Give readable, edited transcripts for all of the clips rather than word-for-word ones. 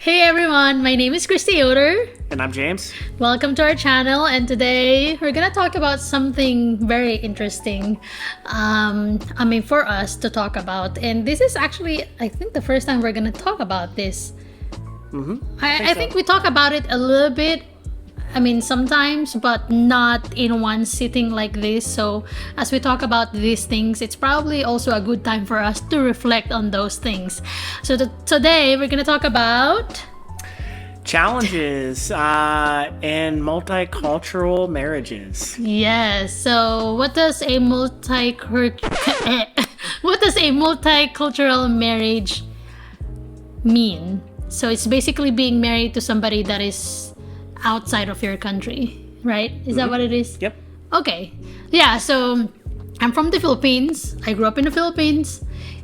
Hey everyone, my name is Christy Yoder. And I'm James. Welcome to our channel, and today we're gonna talk about something very interesting. For us to talk about, and this is actually, I think, the first time we're gonna talk about this. I think we talk about it a little bit. Sometimes, but not in one sitting like this. So, as we talk about these things, it's probably also a good time for us to reflect on those things. So, today we're gonna talk about challenges in multicultural marriages. Yes. So, what does a multicultural marriage mean? So, it's basically being married to somebody that is outside of your country, right? Is that what it is? Yep. Okay. Yeah, so I'm from the Philippines. I grew up in the Philippines,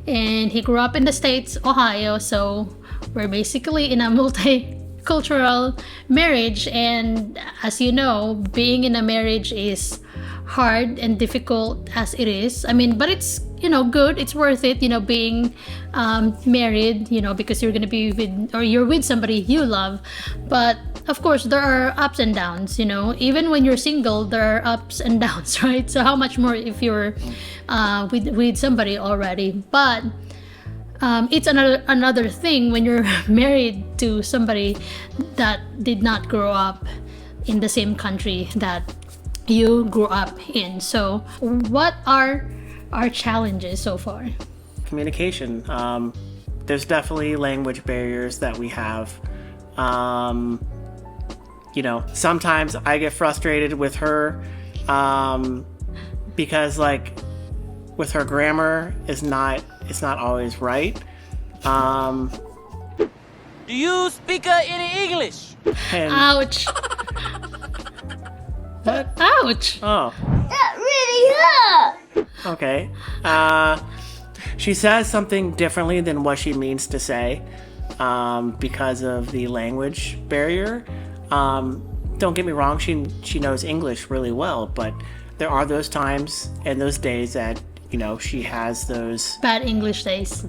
and he grew up in the States, Ohio. So we're basically in a multicultural marriage, and as you know, being in a marriage is hard and difficult as it is. But it's good. It's worth it. Being married. Because you're gonna be you're with somebody you love. But of course, there are ups and downs. Even when you're single, there are ups and downs, right? So how much more if you're with somebody already? But it's another thing when you're married to somebody that did not grow up in the same country that you grew up in. So what are our challenges so far? Communication. There's definitely language barriers that we have. Sometimes I get frustrated with her because with her grammar it's not always right. Do you speak any English? Ouch. What? Ouch. Oh. That really hurt! Okay. She says something differently than what she means to say because of the language barrier. Don't get me wrong, she knows English really well, but there are those times and those days that, she has those Bad English days. So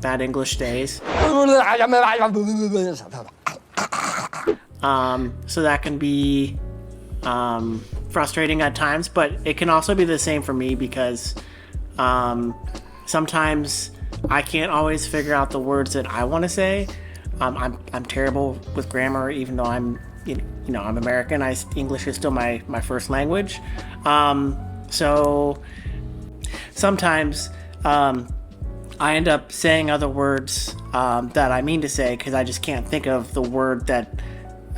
that can be frustrating at times, but it can also be the same for me because sometimes I can't always figure out the words that I want to say. I'm terrible with grammar, even though I'm American. English is still my first language. So sometimes I end up saying other words that I mean to say because I just can't think of the word that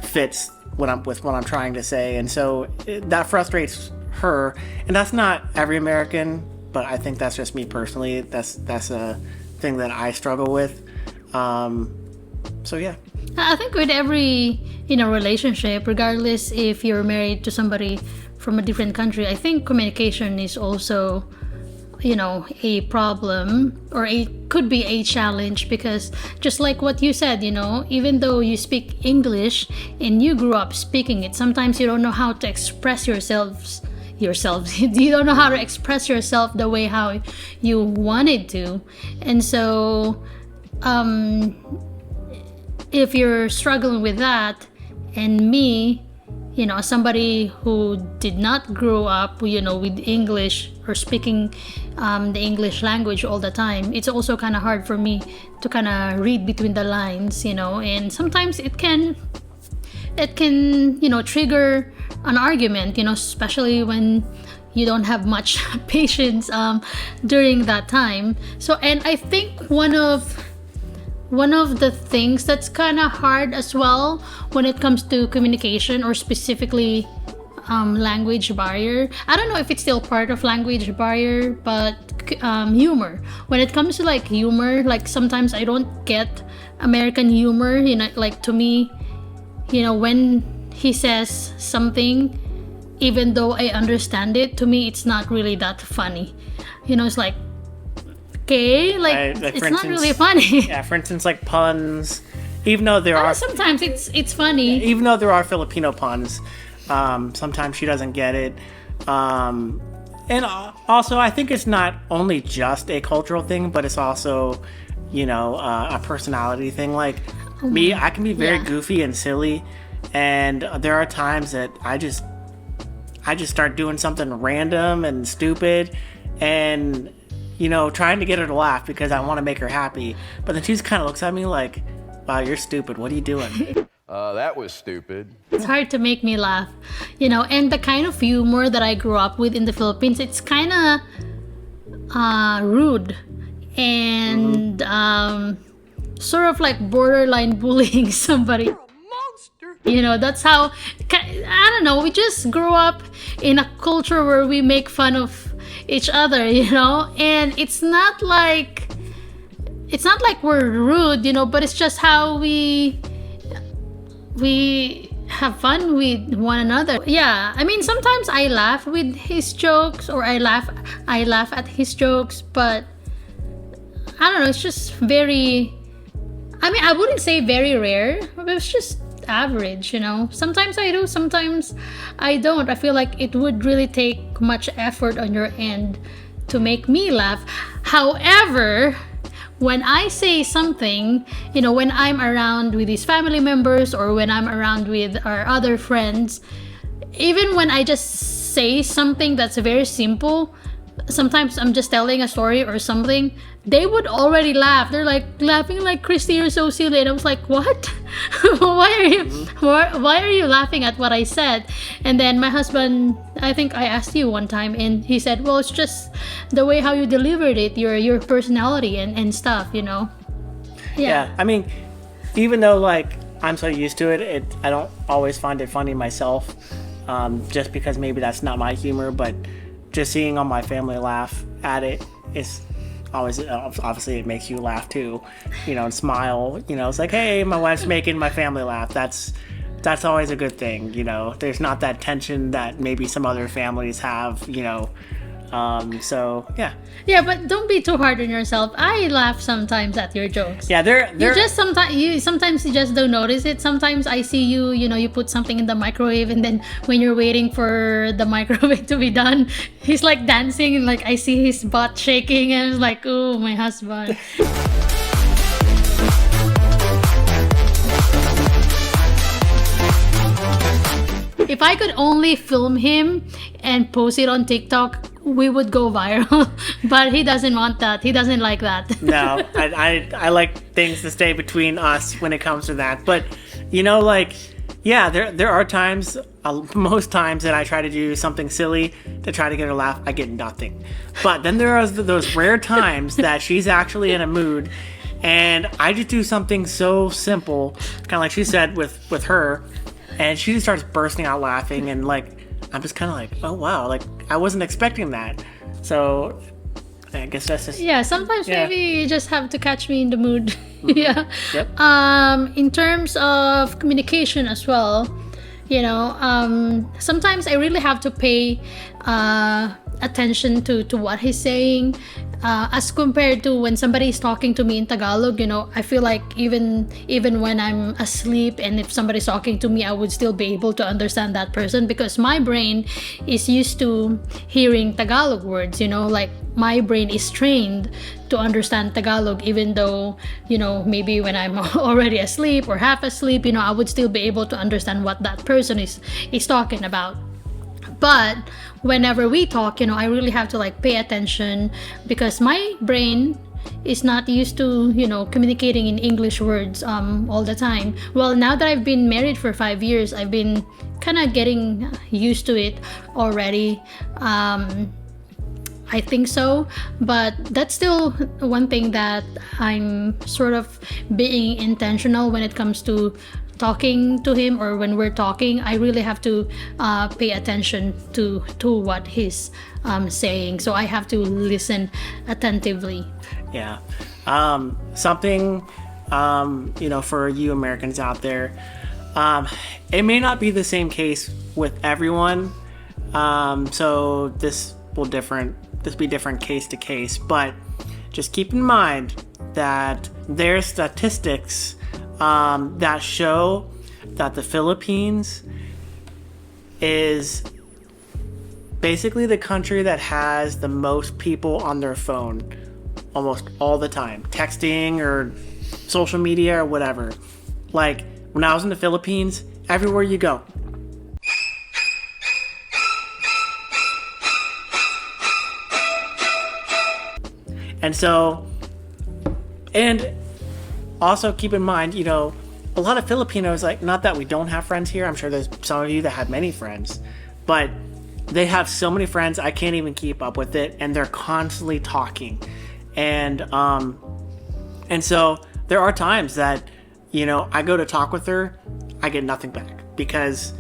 fits what I'm trying to say, and so that frustrates her. And that's not every American, but I think that's just me personally. That's a thing that I struggle with. So yeah. I think with every relationship, regardless if you're married to somebody from a different country, I think communication is also a problem, or could be a challenge, because just like what you said, even though you speak English and you grew up speaking it, sometimes you don't know how to express yourselves. You don't know how to express yourself the way how you wanted to, and so if you're struggling with that, and me, somebody who did not grow up, with English or speaking the English language all the time, it's also kind of hard for me to kind of read between the lines, and sometimes it can trigger an argument, especially when you don't have much patience during that time. So, and I think one of the things that's kind of hard as well when it comes to communication, or specifically language barrier. I don't know if it's still part of language barrier, but humor. When it comes to humor, sometimes I don't get American humor. To me, when he says something, even though I understand it, to me it's not really that funny. It's like, okay, it's not really funny. Yeah, for instance, puns. Even though there are sometimes it's funny. Even though there are Filipino puns, sometimes she doesn't get it. And also, I think it's not only just a cultural thing, but it's also, a personality thing. Me, I can be very Yeah. goofy and silly, and there are times that I just start doing something random and stupid, and trying to get her to laugh because I want to make her happy. But then she just kind of looks at me like, "Wow, you're stupid. What are you doing?" That was stupid. It's hard to make me laugh, and the kind of humor that I grew up with in the Philippines, it's kind of rude and sort of like borderline bullying somebody. That's how, I don't know, we just grew up in a culture where we make fun of each other, and it's not like we're rude, but it's just how we have fun with one another. Yeah, I mean, sometimes I laugh with his jokes, or I laugh at his jokes, but I don't know, it's just very, I mean, I wouldn't say very rare, but it's just average, Sometimes I do, sometimes I don't. I feel like it would really take much effort on your end to make me laugh. However, when I say something, when I'm around with these family members or when I'm around with our other friends, even when I just say something that's very simple, sometimes I'm just telling a story or something, they would already laugh. They're like laughing like, "Christy, you're so silly." And I was like, "What? Why are you laughing at what I said?" And then my husband, I think I asked you one time, and he said, "Well, it's just the way how you delivered it, your personality and stuff, Yeah, I mean, even though like I'm so used to it, I don't always find it funny myself, just because maybe that's not my humor. But just seeing all my family laugh at it is always, obviously it makes you laugh too, and smile. It's like, hey, my wife's making my family laugh. That's always a good thing. There's not that tension that maybe some other families have. So yeah. Yeah, but don't be too hard on yourself. I laugh sometimes at your jokes. Yeah, they're Sometimes you just don't notice it. Sometimes I see you, you put something in the microwave, and then when you're waiting for the microwave to be done, he's like dancing, and like I see his butt shaking, and it's like, oh, my husband. If I could only film him and post it on TikTok, we would go viral. But he doesn't want that. He doesn't like that. No, I like things to stay between us when it comes to that. But yeah, there are times, most times that I try to do something silly to try to get her to laugh. I get nothing. But then there are those rare times that she's actually in a mood, and I just do something so simple, kind of like she said with her, and she just starts bursting out laughing, and like I'm just kind of like, oh wow, like I wasn't expecting that. So I guess that's just, yeah, sometimes maybe you just have to catch me in the mood. Yeah. Yep. In terms of communication as well, sometimes I really have to pay attention to what he's saying, as compared to when somebody is talking to me in Tagalog. I feel like even when I'm asleep, and if somebody's talking to me, I would still be able to understand that person, because my brain is used to hearing Tagalog words. Like my brain is trained to understand Tagalog, even though maybe when I'm already asleep or half asleep, I would still be able to understand what that person is talking about. But whenever we talk, I really have to like pay attention, because my brain is not used to communicating in English words all the time. Well, now that I've been married for 5 years, I've been kind of getting used to it already. I think so, but that's still one thing that I'm sort of being intentional when it comes to talking to him, or when we're talking. I really have to pay attention to what he's saying, so I have to listen attentively. Yeah. Something, for you Americans out there, it may not be the same case with everyone. So this be different case to case, but just keep in mind that there's statistics that show that the Philippines is basically the country that has the most people on their phone almost all the time, texting or social media or whatever. Like, when I was in the Philippines, everywhere you go, and so, and also keep in mind, you know, a lot of Filipinos, like, not that we don't have friends here, I'm sure there's some of you that have many friends, but they have so many friends, I can't even keep up with it, and they're constantly talking. And so there are times that, you know, I go to talk with her, I get nothing back because,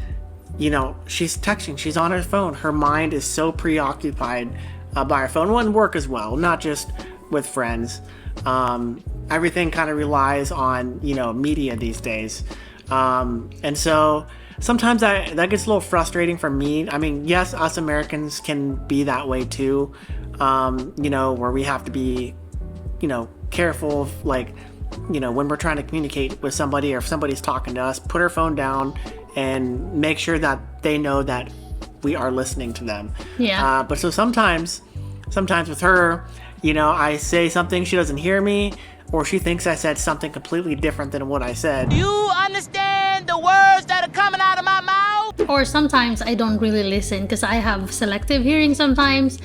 you know, she's texting, she's on her phone, her mind is so preoccupied by her phone. It wouldn't work as well, not just with friends. Everything kind of relies on, you know, media these days. And so sometimes that gets a little frustrating for me. I mean, yes, us Americans can be that way too, you know, where we have to be, you know, careful of, like, you know, when we're trying to communicate with somebody or if somebody's talking to us, put our phone down and make sure that they know that we are listening to them. Yeah. But so sometimes with her, you know, I say something, she doesn't hear me, or she thinks I said something completely different than what I said. Do you understand the words that are coming out of my mouth? Or sometimes I don't really listen because I have selective hearing sometimes.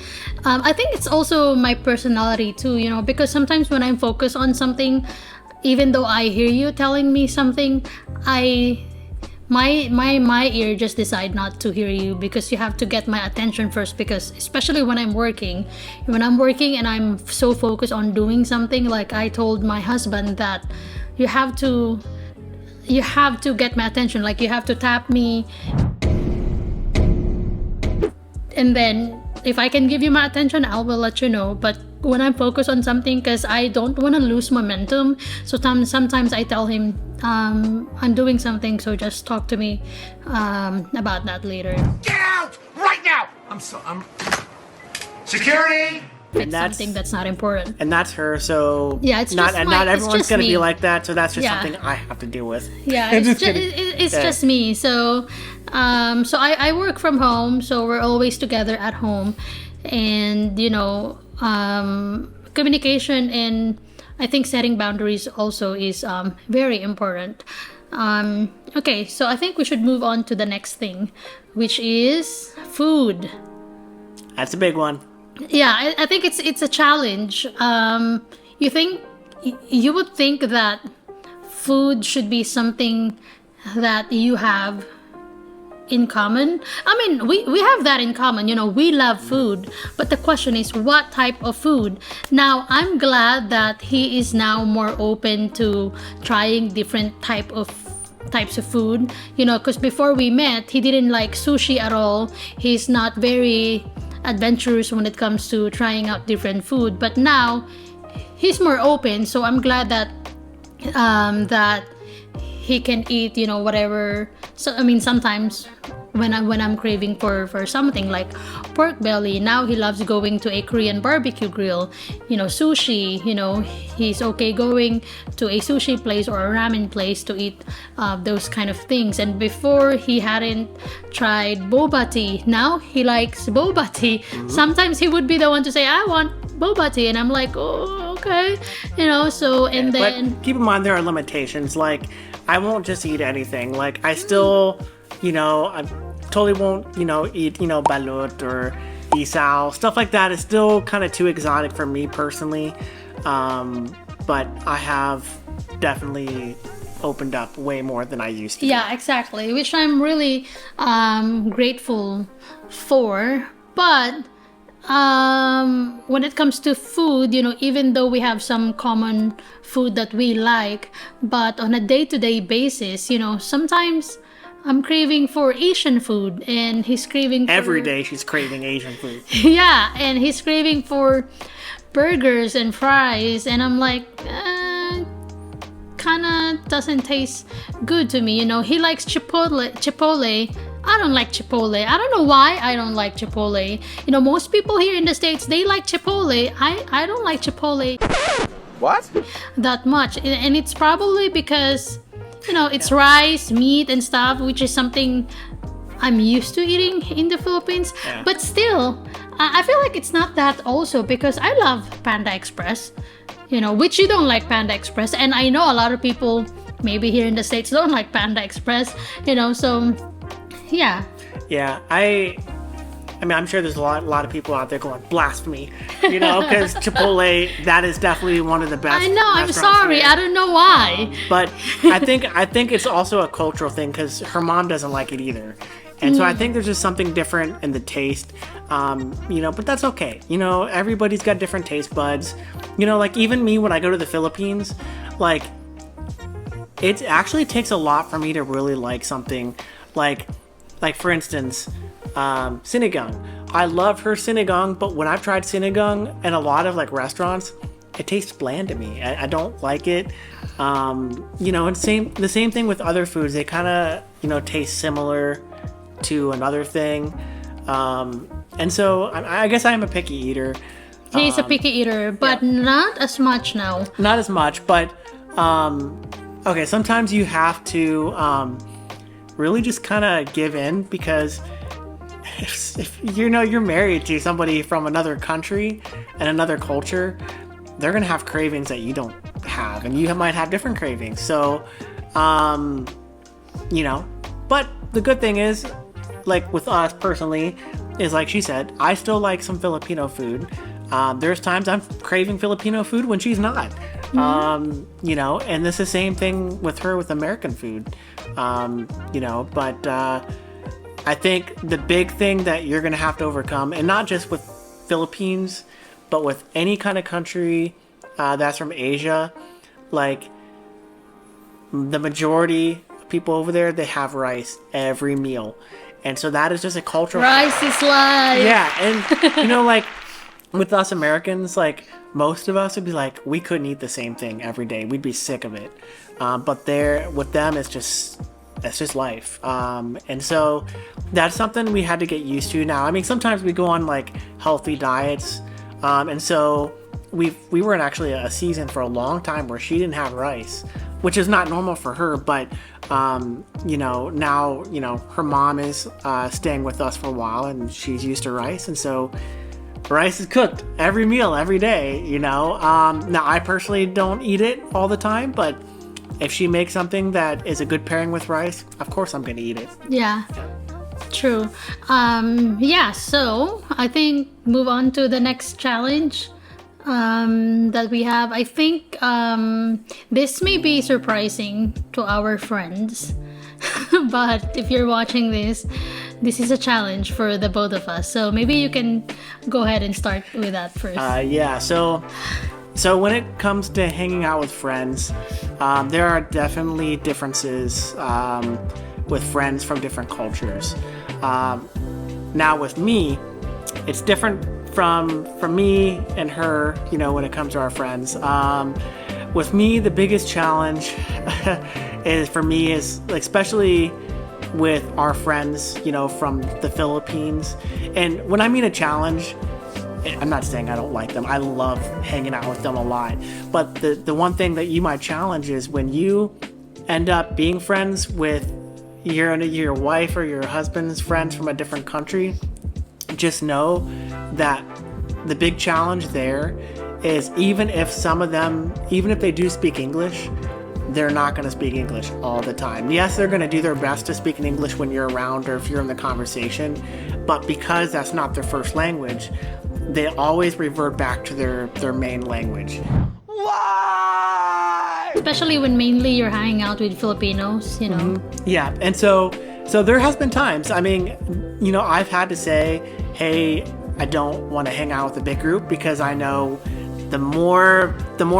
I think it's also my personality too, you know, because sometimes when I'm focused on something, even though I hear you telling me something, my ear just decide not to hear you because you have to get my attention first, because especially when I'm working and I'm so focused on doing something, like I told my husband that you have to get my attention, like you have to tap me, and then if I can give you my attention, I will let you know. But when I'm focused on something, because I don't want to lose momentum, so sometimes I tell him, I'm doing something, so just talk to me about that later. Get out right now! I'm security! If it's something that's not important. And that's her, so yeah, it's not, just and my, not everyone's gonna me. be like that, so that's just Yeah. something I have to deal with. Yeah, I'm it's just just, kidding. it's Yeah. just me. So I work from home, so we're always together at home, and you know, communication and I think setting boundaries also is very important. Okay, so I think we should move on to the next thing, which is food. That's a big one. Yeah, I think it's a challenge. You would think that food should be something that you have in common. I mean, we have that in common, you know, we love food, but the question is what type of food. Now I'm glad that he is now more open to trying different types of food, you know, because before we met he didn't like sushi at all. He's not very adventurous when it comes to trying out different food, but now he's more open, so I'm glad that that he can eat, you know, whatever. So I mean, sometimes when I'm craving for something like pork belly, now he loves going to a Korean barbecue grill, you know, sushi, you know, he's okay going to a sushi place or a ramen place to eat those kind of things. And before he hadn't tried boba tea, now he likes boba tea. Mm-hmm. Sometimes he would be the one to say, I want boba tea, and I'm like, oh, okay, you know. So and then but keep in mind there are limitations. Like, I won't just eat anything. Like, I still, you know, I totally won't, you know, eat, you know, balut or isao. Stuff like that is still kind of too exotic for me personally. But I have definitely opened up way more than I used to. Yeah, exactly, which I'm really grateful for. But when it comes to food, you know, even though we have some common food that we like, but on a day-to-day basis, you know, sometimes I'm craving for Asian food and he's craving for... Every day she's craving Asian food. Yeah, and he's craving for burgers and fries, and I'm like, kinda doesn't taste good to me, you know. He likes Chipotle. I don't like Chipotle. I don't know why I don't like Chipotle. You know, most people here in the States, they like Chipotle. I don't like Chipotle What? that much. And it's probably because, you know, it's rice, meat, and stuff, which is something I'm used to eating in the Philippines. Yeah. But still, I feel like it's not that also, because I love Panda Express, you know, which you don't like Panda Express. And I know a lot of people maybe here in the States don't like Panda Express, so yeah. Yeah, I mean, I'm sure there's a lot of people out there going blasphemy, because Chipotle, that is definitely one of the best. I know. I'm restaurants sorry. here. I don't know why. But I think it's also a cultural thing because her mom doesn't like it either, and so I think there's just something different in the taste, But that's okay. Everybody's got different taste buds. Like even me when I go to the Philippines, like it actually takes a lot for me to really like something, like for instance. Sinigang. I love her sinigang, but when I've tried sinigang in a lot of like restaurants, it tastes bland to me. I don't like it. And the same thing with other foods. They kind of taste similar to another thing. And so I guess I'm a picky eater. He's a picky eater, but not as much now. Not as much, but okay. Sometimes you have to really just kind of give in because. If you're married to somebody from another country and another culture, they're gonna have cravings that you don't have, and you might have different cravings. So, but the good thing is, like with us personally, is like she said, I still like some Filipino food. There's times I'm craving Filipino food when she's not. Mm-hmm. And it's the same thing with her with American food. But I think the big thing that you're going to have to overcome, and not just with Philippines, but with any kind of country that's from Asia, like the majority of people over there, they have rice every meal. And so that is just a cultural... Rice is life! Yeah, and like with us Americans, like most of us would be like, we couldn't eat the same thing every day. We'd be sick of it. But with them, it's just life. And so that's something we had to get used to now. I mean, sometimes we go on like healthy diets. And so we were in actually a season for a long time where she didn't have rice, which is not normal for her. But, now, her mom is staying with us for a while and she's used to rice. And so rice is cooked every meal, every day, Now, I personally don't eat it all the time, but if she makes something that is a good pairing with rice, of course I'm going to eat it. Yeah, true. So I think move on to the next challenge that we have. I think this may be surprising to our friends, but if you're watching this is a challenge for the both of us. So maybe you can go ahead and start with that first. So when it comes to hanging out with friends, there are definitely differences with friends from different cultures. Now with me, it's different from me and her, when it comes to our friends. With me, the biggest challenge is especially with our friends, from the Philippines. And when I mean a challenge, I'm not saying I don't like them. I love hanging out with them a lot. But the one thing that you might challenge is when you end up being friends with your wife or your husband's friends from a different country, just know that the big challenge there is even if they do speak English, they're not going to speak English all the time. Yes, they're going to do their best to speak in English when you're around or if you're in the conversation, but because that's not their first language, they always revert back to their main language. Why? Especially when mainly you're hanging out with Filipinos, Mm-hmm. Yeah, and so there has been times, I mean, I've had to say, hey, I don't want to hang out with a big group because I know the more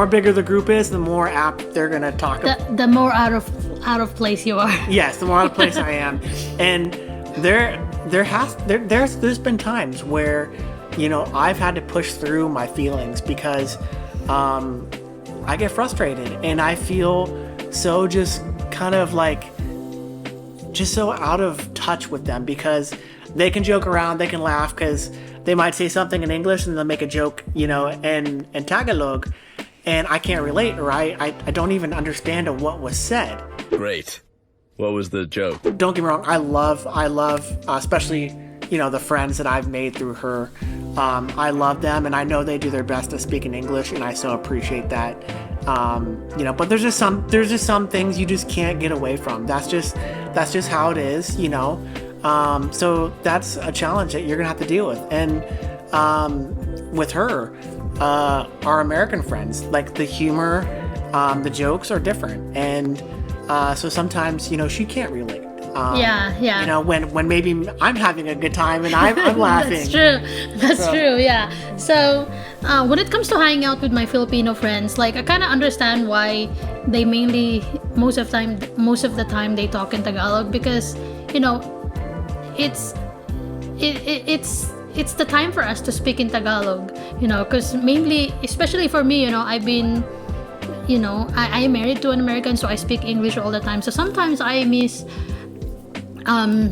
bigger the group is, the more apt they're gonna talk. The more out of place you are. Yes, the more out of place I am, and there's been times where I've had to push through my feelings because I get frustrated and I feel so just kind of like just so out of touch with them because they can joke around, they can laugh because they might say something in English and they'll make a joke, in Tagalog, and I can't relate, or I don't even understand what was said. Great. What was the joke? Don't get me wrong, I love, especially, the friends that I've made through her. I love them, and I know they do their best to speak in English, and I so appreciate that. But there's just some things you just can't get away from. That's just how it is, so that's a challenge that you're gonna have to deal with. And with her, our American friends, like the humor, the jokes are different, and so sometimes she can't relate. Yeah. When maybe I'm having a good time and I'm laughing. That's true. Yeah. So when it comes to hanging out with my Filipino friends, like I kind of understand why they mainly most of the time they talk in Tagalog, because it's the time for us to speak in Tagalog, because mainly, especially for me, I've been, I am married to an American, so I speak English all the time. So sometimes I miss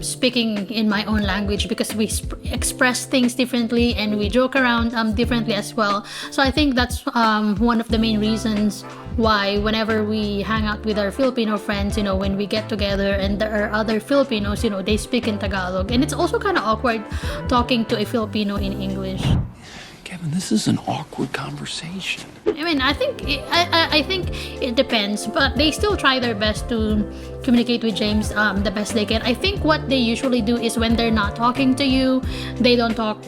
speaking in my own language, because we express things differently and we joke around differently as well. So I think that's one of the main reasons why whenever we hang out with our Filipino friends, when we get together and there are other Filipinos, they speak in Tagalog, and it's also kind of awkward talking to a Filipino in English. Kevin, this is an awkward conversation. I mean, I think it depends, but they still try their best to communicate with James the best they can. I think what they usually do is when they're not talking to you, they don't talk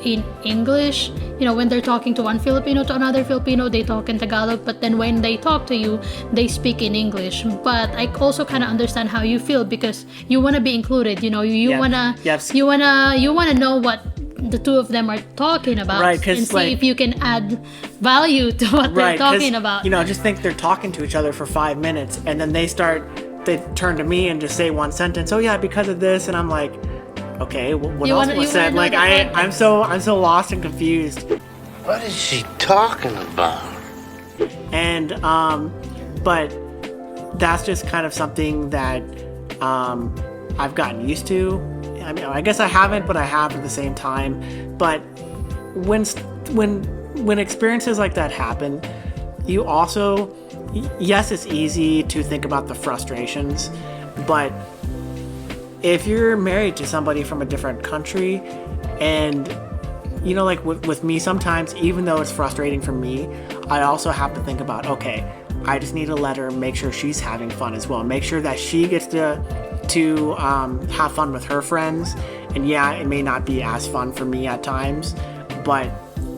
in English. When they're talking to one Filipino to another Filipino, they talk in Tagalog, but then when they talk to you, they speak in English. But I also kind of understand how you feel, because you want to be included. You wanna know what the two of them are talking about, right? And see if you can add value to what they're talking about. Just think they're talking to each other for 5 minutes, and then they turn to me and just say one sentence. Oh yeah, because of this, and I'm like, okay, what else was said? Like I'm so lost and confused. What is she talking about? And but that's just kind of something that I've gotten used to. I mean, I guess I haven't, but I have at the same time. But when experiences like that happen, you also, yes, it's easy to think about the frustrations, but if you're married to somebody from a different country, and like with me, sometimes even though it's frustrating for me, I also have to think about, okay, I just need to let her, make sure she's having fun as well, make sure that she gets to have fun with her friends. And yeah, it may not be as fun for me at times, but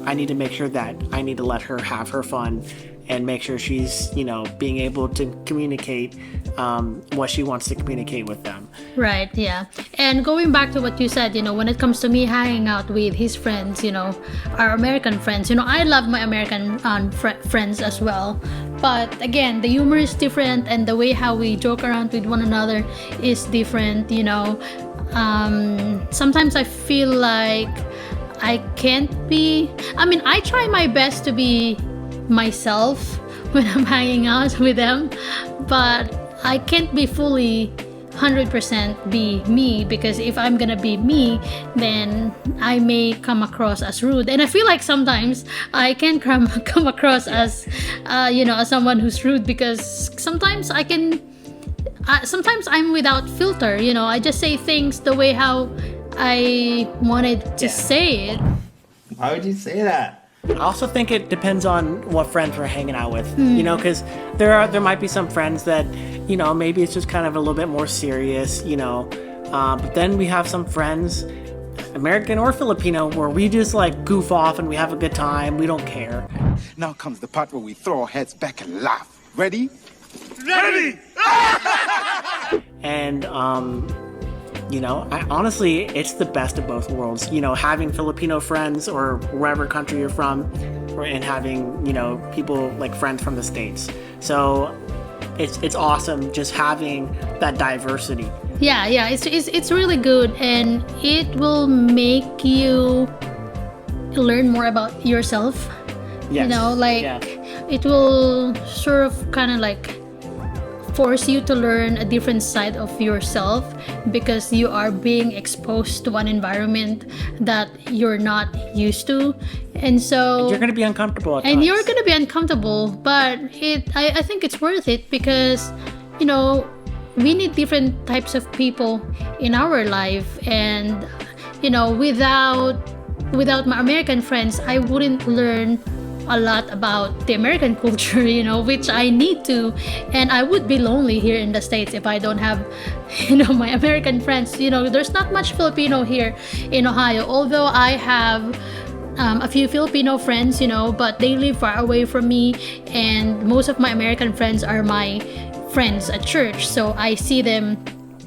I need to make sure that I need to let her have her fun and make sure she's being able to communicate what she wants to communicate with them. Right, yeah. And going back to what you said, when it comes to me hanging out with his friends, our American friends, I love my American friends as well. But again, the humor is different, and the way how we joke around with one another is different. Sometimes I feel like I can't be. I mean, I try my best to be myself when I'm hanging out with them, but I can't be fully 100% be me, because if I'm gonna be me, then I may come across as rude, and I feel like sometimes I can come across as as someone who's rude, because sometimes sometimes I'm without filter. I just say things the way how I wanted to say it. Why would you say that? I also think it depends on what friends we're hanging out with, because there might be some friends that, maybe it's just kind of a little bit more serious, but then we have some friends, American or Filipino, where we just like goof off and we have a good time. We don't care. Now comes the part where we throw our heads back and laugh. Ready? Ready! And honestly, it's the best of both worlds. Having Filipino friends or wherever country you're from, and having people like friends from the States. So it's awesome just having that diversity. Yeah, it's really good, and it will make you learn more about yourself. Yes. It will sort of kind of like force you to learn a different side of yourself, because you are being exposed to one environment that you're not used to, and so you're going to be uncomfortable at and times. you're going to be uncomfortable, but I think it's worth it, because we need different types of people in our life, and without my American friends, I wouldn't learn a lot about the American culture, which I need to. And I would be lonely here in the States if I don't have, my American friends. There's not much Filipino here in Ohio, although I have a few Filipino friends, but they live far away from me, and most of my American friends are my friends at church, so I see them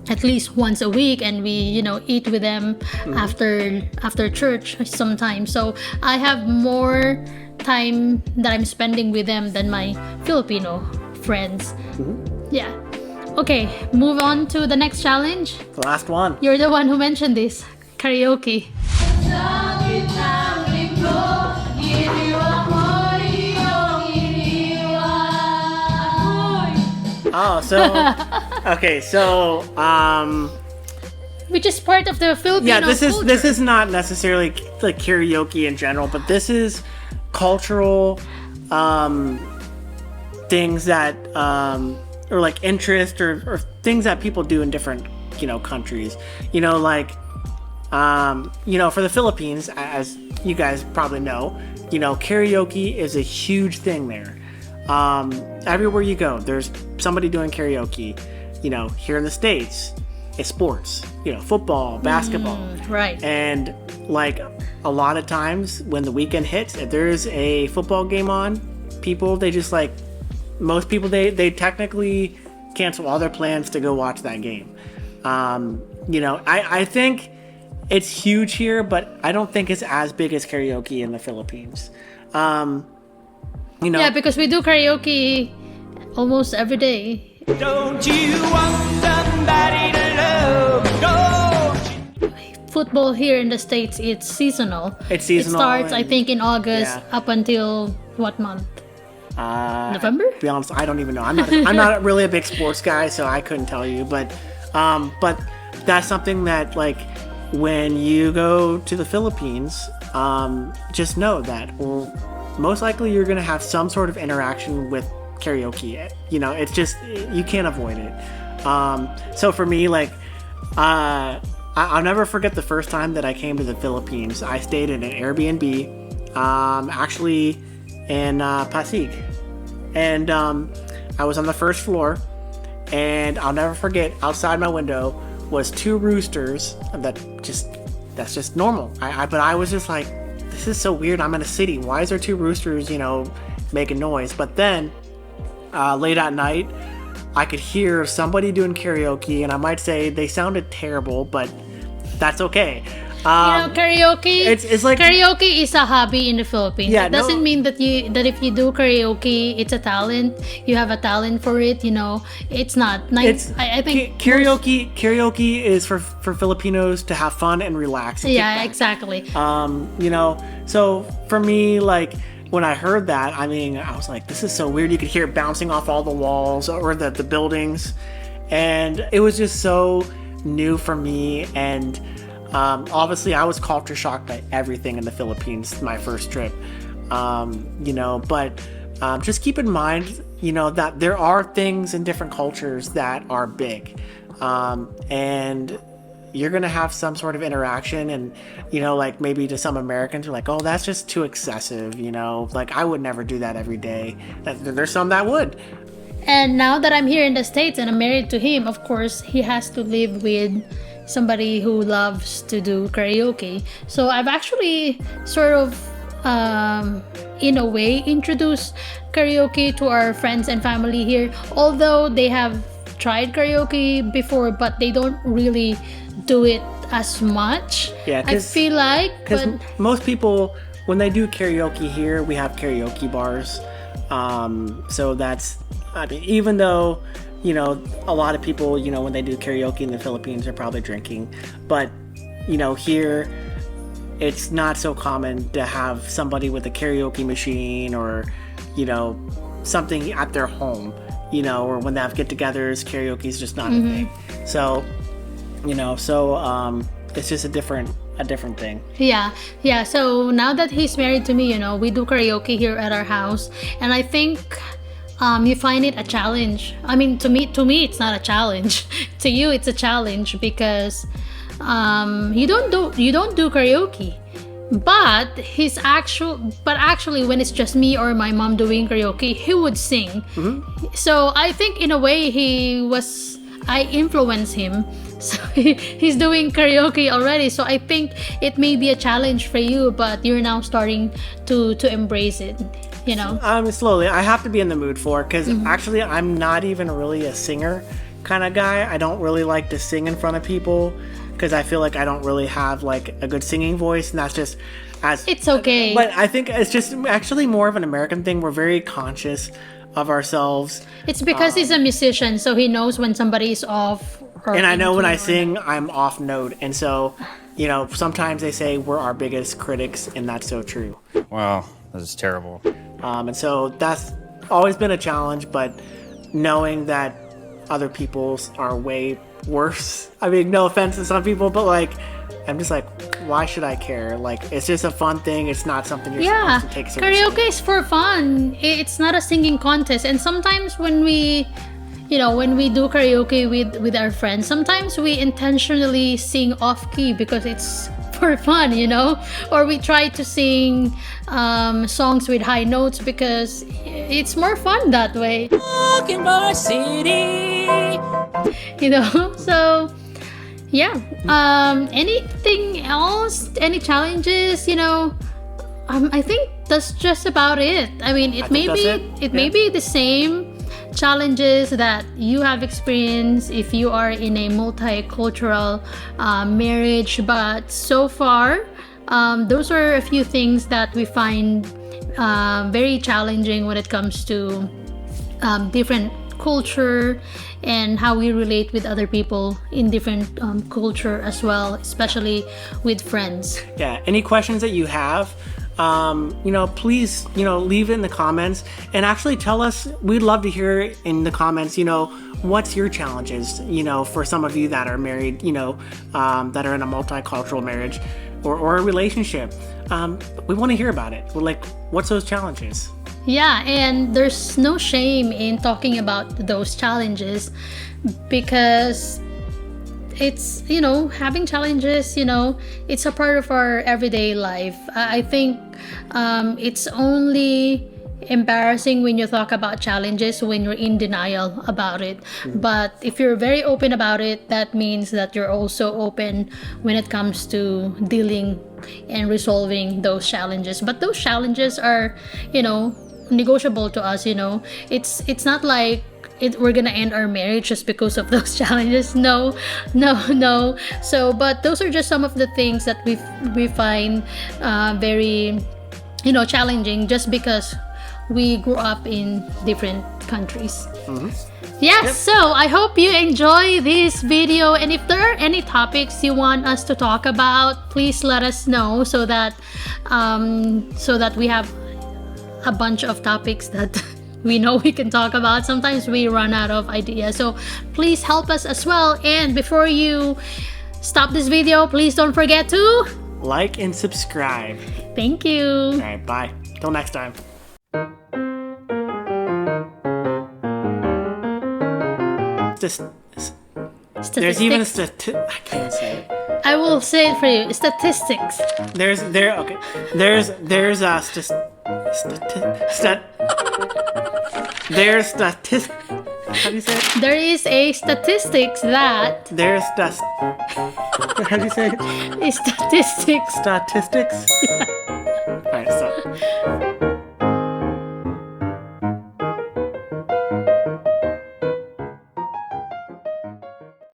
at least once a week, and we eat with them after church sometimes. So I have more time that I'm spending with them than my Filipino friends. Yeah. Okay, move on to the next challenge. The last one. You're the one who mentioned this. Karaoke. Oh, so okay, so which is part of the Filipino culture. This is not necessarily like karaoke in general, but this is cultural things that or like interest or things that people do in different countries. Like for the Philippines, as you guys probably know, karaoke is a huge thing there. Everywhere you go, there's somebody doing karaoke. Here in the States, it's sports. Football, basketball. Right. And like a lot of times when the weekend hits, if there's a football game on, most people they technically cancel all their plans to go watch that game. I think it's huge here, but I don't think it's as big as karaoke in the Philippines. Yeah, because we do karaoke almost every day. Don't you want somebody to love? Don't you? Football here in the States, it's seasonal. It's seasonal. It starts, I think, in August up until what month? November? To be honest, I don't even know. I'm not really a big sports guy, so I couldn't tell you. But that's something that like when you go to the Philippines, just know that most likely you're gonna have some sort of interaction with karaoke. It's just you can't avoid it. So for me, like I'll never forget the first time that I came to the Philippines. I stayed in an Airbnb, actually in Pasig, and I was on the first floor, and I'll never forget outside my window was two roosters that's just normal. But I was just like, this is so weird. I'm in a city. Why is there two roosters, making noise? But then late at night, I could hear somebody doing karaoke, and I might say they sounded terrible, but that's okay. Karaoke. It's like karaoke is a hobby in the Philippines. Yeah, it doesn't mean that if you do karaoke, it's a talent. You have a talent for it. It's not. I think karaoke is for Filipinos to have fun and relax. And yeah, exactly. So for me, like when I heard that, I was like, this is so weird. You could hear it bouncing off all the walls or the buildings, and it was just so new for me. And obviously I was culture shocked by everything in the Philippines my first trip, but just keep in mind that there are things in different cultures that are big, and you're gonna have some sort of interaction, and like maybe to some Americans are like, oh, that's just too excessive, like I would never do that every day. There's some that would. And now that I'm here in the States and I'm married to him, of course he has to live with somebody who loves to do karaoke. So I've actually sort of in a way introduced karaoke to our friends and family here, although they have tried karaoke before, but they don't really do it as much. Yeah, I feel like because most people, when they do karaoke here, we have karaoke bars, so that's, even though a lot of people, when they do karaoke in the Philippines, are probably drinking. But, here, it's not so common to have somebody with a karaoke machine or, something at their home, or when they have get-togethers, karaoke is just not a thing. So, it's just a different thing. Yeah. So now that he's married to me, we do karaoke here at our house, and I think you find it a challenge. To me it's not a challenge. To you it's a challenge because you don't do karaoke. But actually, when it's just me or my mom doing karaoke, he would sing. So I think in a way I influenced him. So he's doing karaoke already. So I think it may be a challenge for you, but you're now starting to embrace it. You know. Slowly. I have to be in the mood for it because actually I'm not even really a singer kind of guy. I don't really like to sing in front of people because I feel like I don't really have like a good singing voice, and that's just It's okay. But I think it's just actually more of an American thing. We're very conscious of ourselves. It's because he's a musician, so he knows when somebody is off. And I know when I sing, I'm off note. And so, sometimes they say we're our biggest critics, and that's so true. Wow, this is terrible. And so that's always been a challenge, but knowing that other people's are way worse. I mean, no offense to some people, but like, I'm just like, why should I care? Like, it's just a fun thing. It's not something you're supposed to take seriously. Karaoke is for fun. It's not a singing contest. And sometimes when we do karaoke with our friends, sometimes we intentionally sing off key because it's for fun, or we try to sing songs with high notes because it's more fun that way. Walking by city. So yeah. Anything else? Any challenges? I think that's just about it. I mean, it may be the same challenges that you have experienced if you are in a multicultural marriage, but so far those are a few things that we find very challenging when it comes to different culture and how we relate with other people in different culture as well, especially with friends. Yeah, any questions that you have, please, leave it in the comments and actually tell us. We'd love to hear in the comments, what's your challenges, for some of you that are married, that are in a multicultural marriage or a relationship. We want to hear about it. We're like, what's those challenges? Yeah, and there's no shame in talking about those challenges because it's, having challenges, it's a part of our everyday life. I think it's only embarrassing when you talk about challenges when you're in denial about it. But if you're very open about it, that means that you're also open when it comes to dealing and resolving those challenges. But those challenges are, negotiable to us. It's not like we're gonna end our marriage just because of those challenges. No. So but those are just some of the things that we find very challenging just because we grew up in different countries. Yes. So I hope you enjoy this video, and if there are any topics you want us to talk about, please let us know so that we have a bunch of topics that we know we can talk about. Sometimes we run out of ideas, so please help us as well. And before you stop this video, please don't forget to like and subscribe. Thank you. All right, bye. Till next time. There's even a I can't say it. I will say it for you. Statistics. There's how do you say it? There is a statistics that how do you say it? Statistics. Statistics? Alright, stop.